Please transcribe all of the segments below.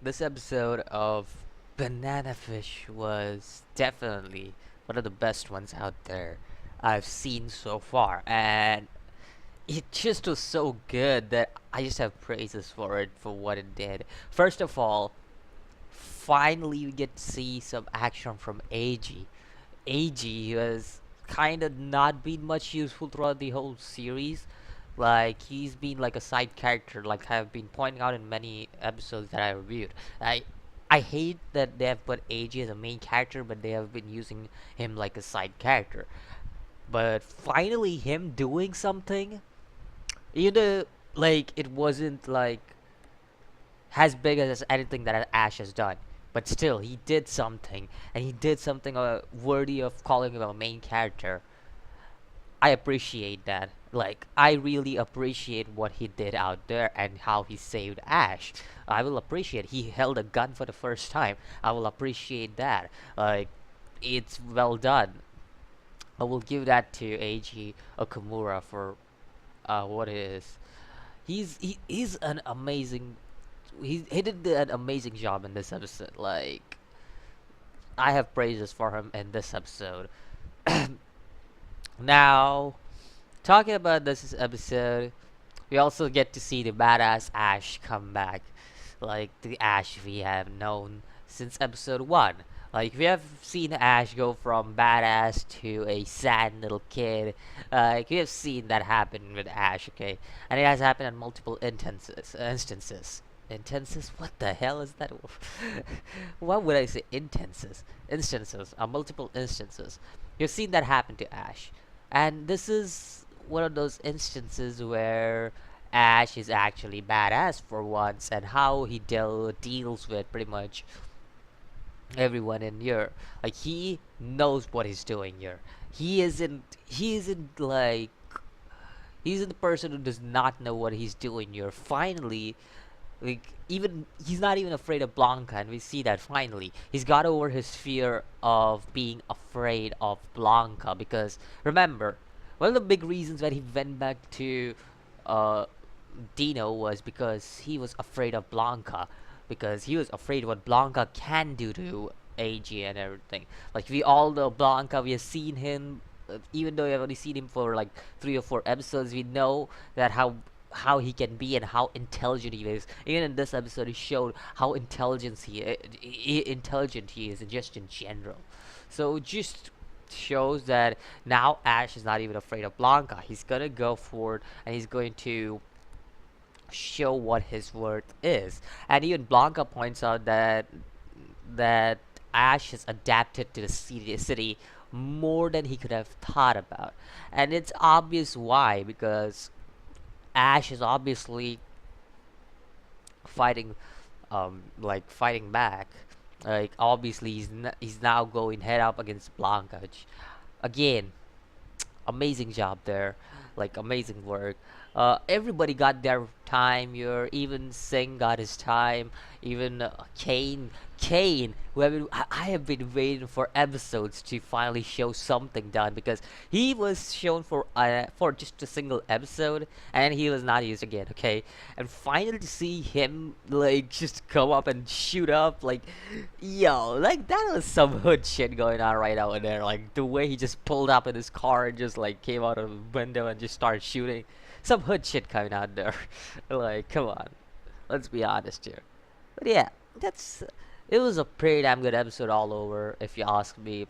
This episode of Banana Fish was definitely one of the best ones out there I've seen so far, and it just was so good that I just have praises for it for what it did. First of all, finally we get to see some action from Eiji. Eiji has kind of not been much useful throughout the whole series. Like he's been like a side character, like I've been pointing out in many episodes that I reviewed. I hate that they have put Eiji as a main character, but they have been using him like a side character. But finally, him doing something, you know, like it wasn't like as big as anything that Ash has done. But still, he did something, and he did something worthy of calling him a main character. I appreciate that. Like, I really appreciate what he did out there and how he saved Ash. I will appreciate he held a gun for the first time. I will appreciate that. Like, it's well done. I will give that to Eiji Okamura for what it is. He's an amazing. He did an amazing job in this episode. Like, I have praises for him in this episode. Now, talking about this episode, we also get to see the badass Ash come back, like the Ash we have known since episode 1. Like, we have seen Ash go from badass to a sad little kid. Like, we have seen that happen with Ash, okay? And it has happened on multiple instances. Instances? What the hell is that? What would I say? Instances. Multiple instances. You've seen that happen to Ash. And this is one of those instances where Ash is actually badass for once, and how he deals with pretty much everyone in here. Like, he knows what he's doing here. He isn't the person who does not know what he's doing here. Finally, like, even he's not even afraid of Blanca, and we see that finally he's got over his fear of being afraid of Blanca. Because remember, one of the big reasons that he went back to uh Dino was because he was afraid of Blanca, because he was afraid what Blanca can do to Eiji and everything. Like, we all know Blanca, we have seen him, even though we have only seen him for like 3 or 4 episodes. We know that how he can be and how intelligent he is. Even in this episode, he showed how intelligent he is, and just in general. So it just shows that now Ash is not even afraid of Blanca. He's gonna go forward, and he's going to show what his worth is. And even Blanca points out that Ash has adapted to the city more than he could have thought about. And it's obvious why, because Ash is obviously fighting, fighting back. Like, obviously he's now going head up against Blanca. Again, amazing job there, like amazing work. Everybody got their time here. Even Singh got his time. Even Chaine, who I have been waiting for episodes to finally show something done, because he was shown for just a single episode, and he was not used again. Okay, and finally to see him like just come up and shoot up, like, yo, like that was some hood shit going on right out there. Like, the way he just pulled up in his car and just like came out of the window and just started shooting, some hood shit coming out there. Like, come on, let's be honest here. But yeah, that's it was a pretty damn good episode all over, if you ask me.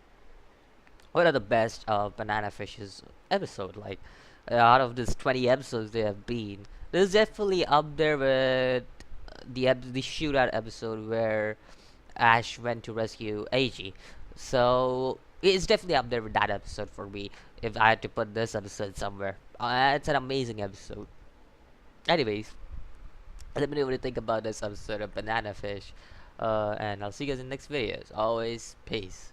One of the best of Banana Fish's episode. Like, out of these 20 episodes they have been, this is definitely up there with the shootout episode where Ash went to rescue Eiji. So it's definitely up there with that episode for me, if I had to put this episode somewhere. It's an amazing episode. Anyways, let me know what you think about this episode of Banana Fish. And I'll see you guys in the next video. As always, peace.